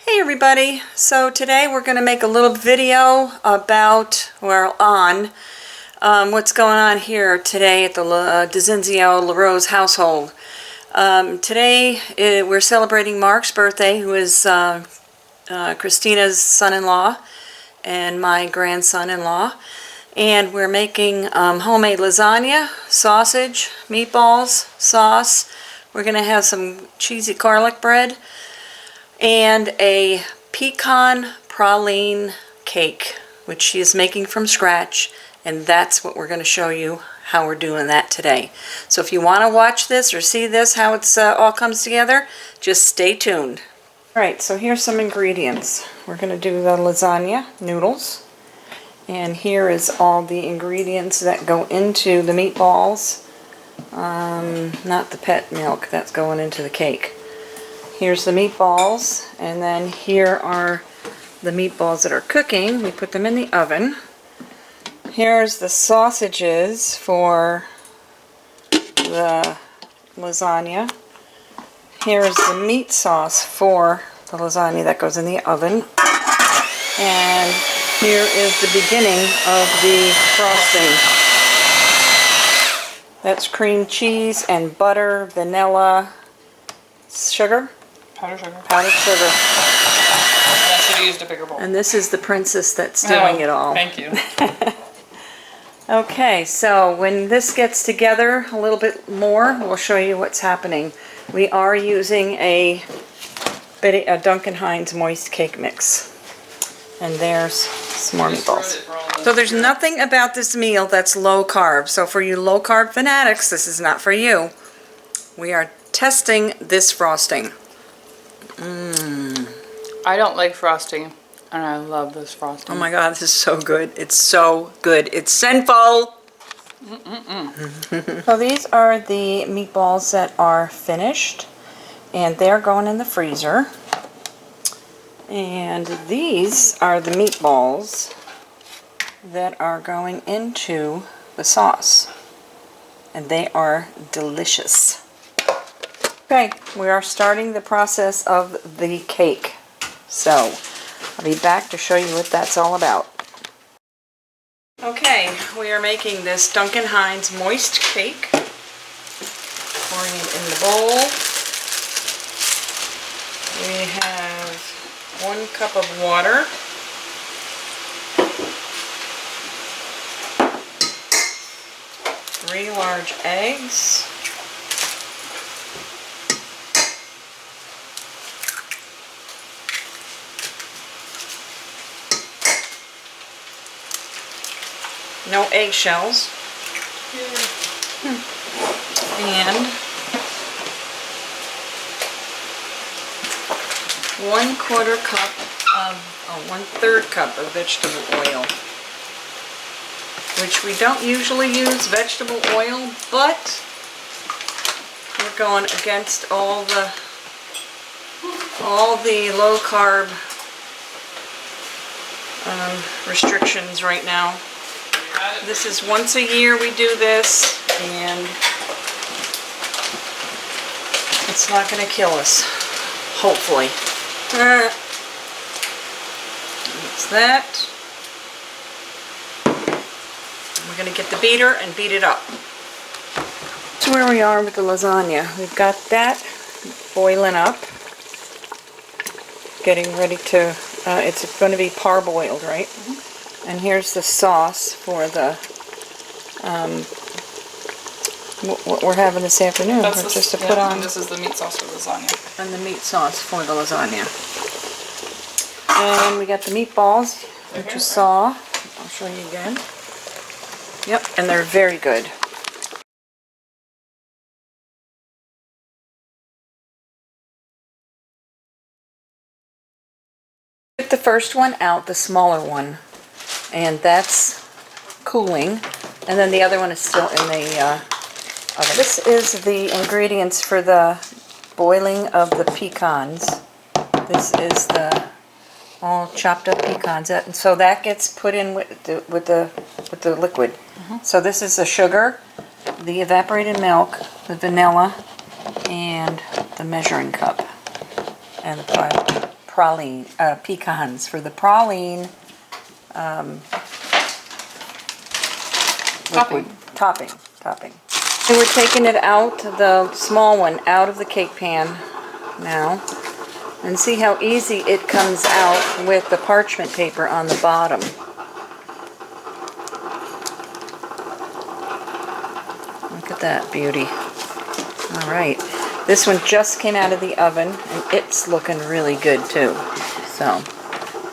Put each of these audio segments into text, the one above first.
Hey everybody, so today we're going to make a little video about, or on, what's going on here today at the DeZinzio LaRose household. Today we're celebrating Mark's birthday, who is Christina's son-in-law and my grandson-in-law. And we're making homemade lasagna, sausage, meatballs, sauce. We're going to have some cheesy garlic bread and a pecan praline cake, which she is making from scratch, and that's what we're going to show you how we're doing that today. So if you want to watch this or see this, how it's all comes together, just stay tuned. Alright, so here's some ingredients. We're going to do the lasagna noodles, and here is all the ingredients that go into the meatballs, not the pet milk, that's going into the cake. Here's the meatballs, and then here are the meatballs that are cooking. We put them in the oven. Here's the sausages for the lasagna. Here's the meat sauce for the lasagna that goes in the oven. And here is the beginning of the frosting. That's cream cheese and butter, vanilla, sugar. Powdered sugar. I should have used a bigger bowl. And this is the princess that's doing it all. Thank you. Okay, so when this gets together a little bit more, we'll show you what's happening. We are using a Duncan Hines moist cake mix. And there's some more meatballs. So there's nothing about this meal that's low carb. So for you low carb fanatics, this is not for you. We are testing this frosting. I don't like frosting, and I love this frosting. Oh my god, this is so good. It's so good. It's sinful! So these are the meatballs that are finished, and they're going in the freezer. And these are the meatballs that are going into the sauce. And they are delicious. Okay, we are starting the process of the cake. So, I'll be back to show you what that's all about. Okay, we are making this Duncan Hines moist cake. Pouring it in the bowl. We have 1 cup of water. Three large eggs. No eggshells. And 1/4 cup of, 1/3 cup of vegetable oil. Which we don't usually use vegetable oil, but we're going against all the low carb restrictions right now. This is once a year we do this, and it's not going to kill us, hopefully. That's that. We're going to get the beater and beat it up. That's where we are with the lasagna. We've got that boiling up, getting ready to, it's going to be parboiled, right? And here's the sauce for the, what we're having this afternoon. That's just to put on. This is the meat sauce for lasagna. And the meat sauce for the lasagna. And we got the meatballs, which you saw. I'll show you again. Yep, and they're very good. Took the first one out, the smaller one. And that's cooling, and then the other one is still in the oven. This is the ingredients for the boiling of the pecans. This is the all chopped up pecans, and so that gets put in with the liquid. So this is the sugar, the evaporated milk, the vanilla, and the measuring cup, and the praline, pecans, for the praline liquid topping. And we're taking it out, the small one, out of the cake pan now. And see how easy it comes out with the parchment paper on the bottom. Look at that beauty. All right. This one just came out of the oven, and it's looking really good too. So,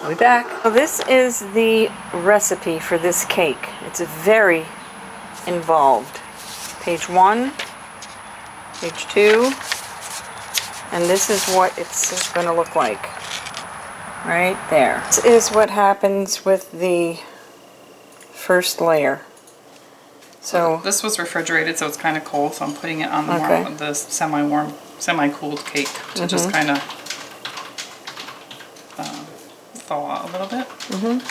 we'll be back. So this is the recipe for this cake. It's very involved. Page 1, page 2, and this is what it's going to look like. Right there. This is what happens with the first layer. So this was refrigerated, so it's kind of cold, so I'm putting it on the, the semi-warm, semi-cooled cake to just kind of thaw out a little bit,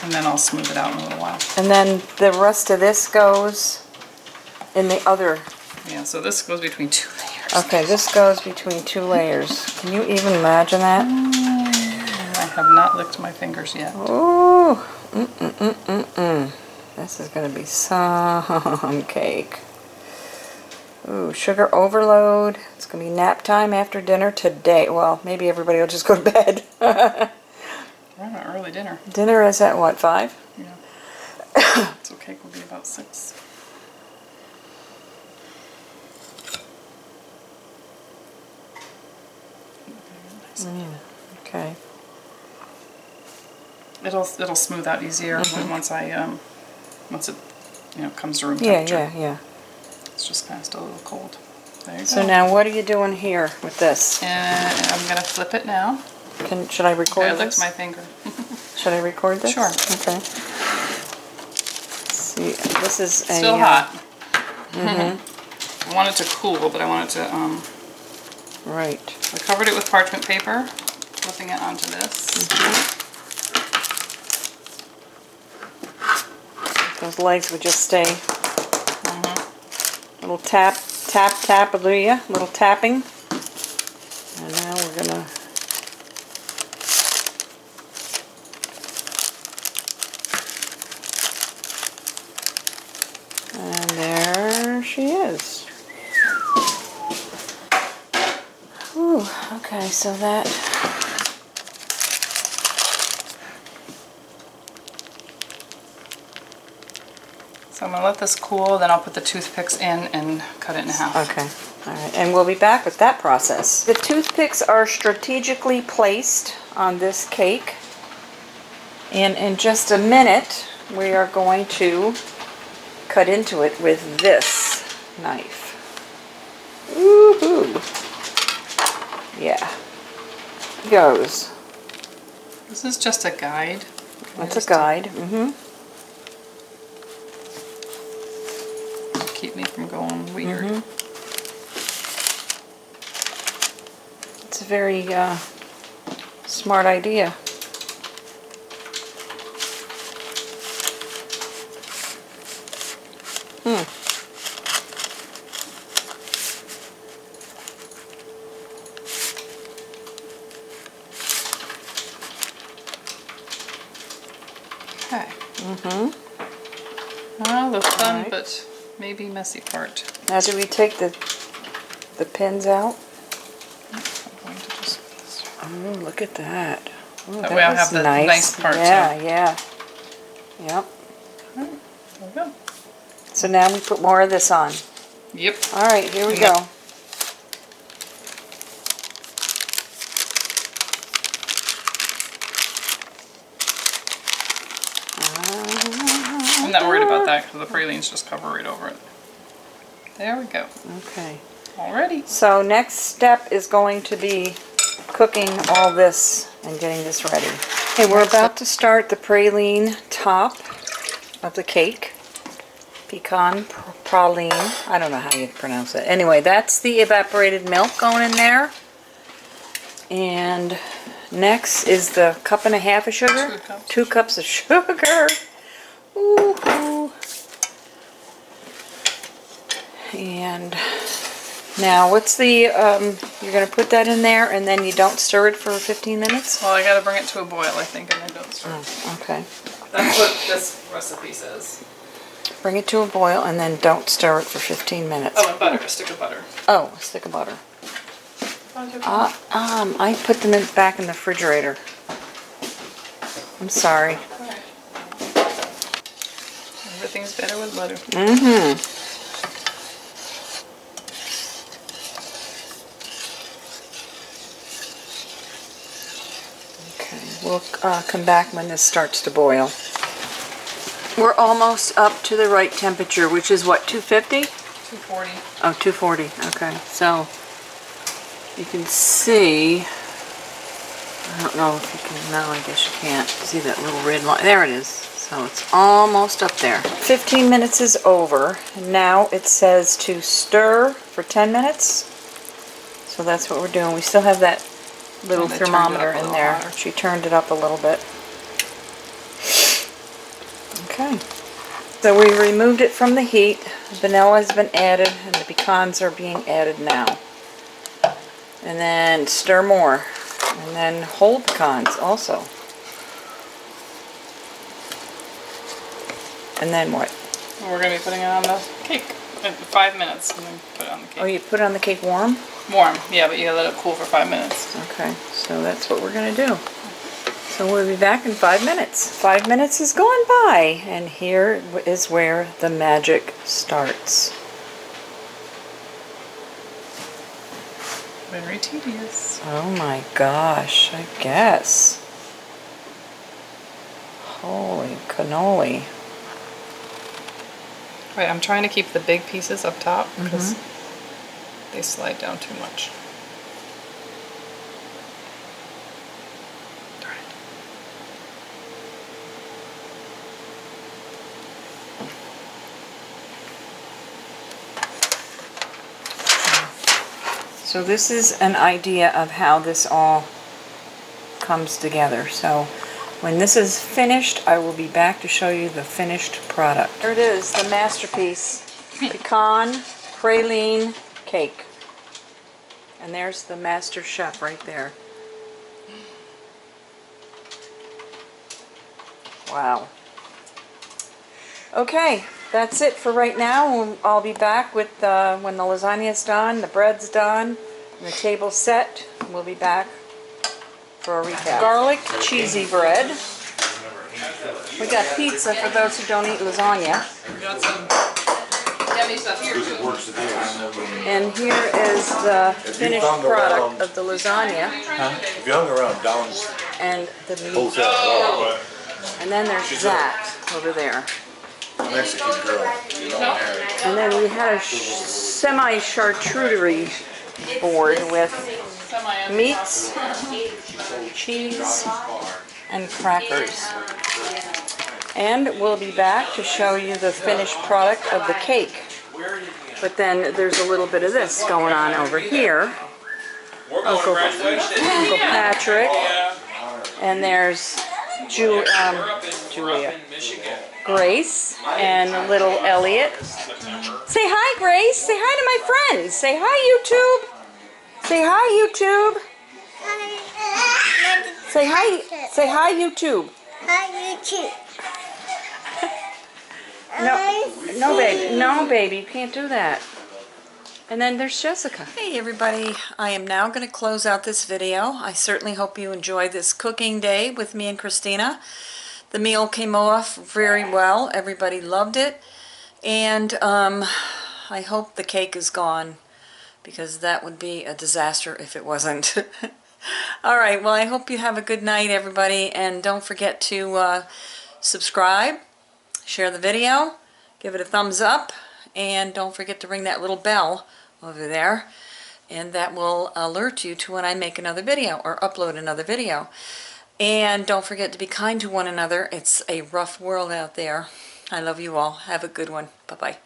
and then I'll smooth it out in a little while. And then the rest of this goes in the other. Yeah, so this goes between 2 layers. Okay, this goes between 2 layers. Can you even imagine that? I have not licked my fingers yet. Ooh, This is going to be some cake. Ooh, sugar overload. It's going to be nap time after dinner today. Well, maybe everybody will just go to bed. We're having an early dinner. Dinner is at what, 5? Yeah. So cake will be about 6. Okay. It'll smooth out easier once it comes to room Yeah, temperature. yeah. It's just kind of still a little cold. There you go. So now what are you doing here with this? And I'm gonna flip it now. Should I record I this? licked my finger. Should I record this? Sure. Okay. Let's see, this is Still hot. I want it to cool, but I want it to Right. I covered it with parchment paper, flipping it onto this. Those legs would just stay. Little tap, tap, tap, hallelujah. Little tapping. And now we're gonna. And there she is. Ooh, okay, so that. So I'm going to let this cool, then I'll put the toothpicks in and cut it in half. Okay, all right, and we'll be back with that process. The toothpicks are strategically placed on this cake, and in just a minute we are going to cut into it with this knife. Woohoo! Yeah, it goes. This is just a guide. That's a guide. Keep me from going weird. It's a very smart idea. Okay. Well, the fun but maybe messy part. Now, do we take the pins out? I'm going to just Oh, look at that. Ooh, that way I'll have the nice part yeah, too. Yeah, yep. There we go. So now we put more of this on. Yep. All right, here we go. I'm not worried about that because the pralines just cover right over it. There we go. Okay. Already. So next step is going to be cooking all this and getting this ready. Okay, we're about to start the praline top of the cake. Pecan praline. I don't know how you pronounce it. Anyway, that's the evaporated milk going in there. And next is the 1.5 cups of sugar. 2 cups. 2 cups of sugar. Ooh. And Now, what's the, you're going to put that in there and then you don't stir it for 15 minutes? Well, I gotta bring it to a boil, I think, and then don't stir. Oh, okay. That's what this recipe says. Bring it to a boil and then don't stir it for 15 minutes. Oh, and butter, a stick of butter. Oh, a stick of butter. I put them back in the refrigerator. I'm sorry. Alright. Everything's better with butter. Mm-hmm. Okay, we'll come back when this starts to boil. We're almost up to the right temperature, which is what, 250? 240. Oh, 240. Okay, so you can see, I don't know if you can, no, I guess you can't see that little red line. There it is. So it's almost up there. 15 minutes is over, and now it says to stir for 10 minutes. So that's what we're doing. We still have that little And I turned it thermometer up a in little there. hotter. She turned it up a little bit. Okay. So we removed it from the heat. Vanilla has been added, and the pecans are being added now. And then stir more. And then whole pecans also. And then what? Well, we're gonna be putting it on the cake in 5 minutes, and then put it on the cake. Oh, you put it on the cake warm? Warm, yeah, but you gotta let it cool for 5 minutes. Okay, so that's what we're going to do. So we'll be back in 5 minutes. 5 minutes has gone by, and here is where the magic starts. Very tedious. Oh my gosh, I guess. Holy cannoli. Right, I'm trying to keep the big pieces up top because they slide down too much. Darn it. So this is an idea of how this all comes together. So when this is finished, I will be back to show you the finished product. There it is, the masterpiece. Pecan praline cake. And there's the master chef right there. Wow. Okay, that's it for right now. I'll be back with when the lasagna's done, the bread's done, and the table's set. We'll be back for a recap. Garlic cheesy bread. We got pizza for those who don't eat lasagna. We got some yummy stuff here too. And here is the finished product of the lasagna If you hung around Down's and the meat. hotel, And then there's that over there. Mexican girl, you know, married. And then we had a semi-charcuterie board with meats, cheese, and crackers. And we'll be back to show you the finished product of the cake. But then there's a little bit of this going on over here. Uncle Patrick. And there's Julia. Grace and little Elliot. Say hi, Grace. Say hi to my friends. Say hi, YouTube. Say hi, YouTube. Say hi. Say hi, YouTube. Hi, YouTube. No, baby. No, baby. You can't do that. And then there's Jessica. Hey, everybody. I am now going to close out this video. I certainly hope you enjoyed this cooking day with me and Christina. The meal came off very well. Everybody loved it. And I hope the cake is gone, because that would be a disaster if it wasn't. All right, well, I hope you have a good night, everybody. And don't forget to subscribe, share the video, give it a thumbs up, and don't forget to ring that little bell over there. And that will alert you to when I make another video or upload another video. And don't forget to be kind to one another. It's a rough world out there. I love you all. Have a good one. Bye-bye.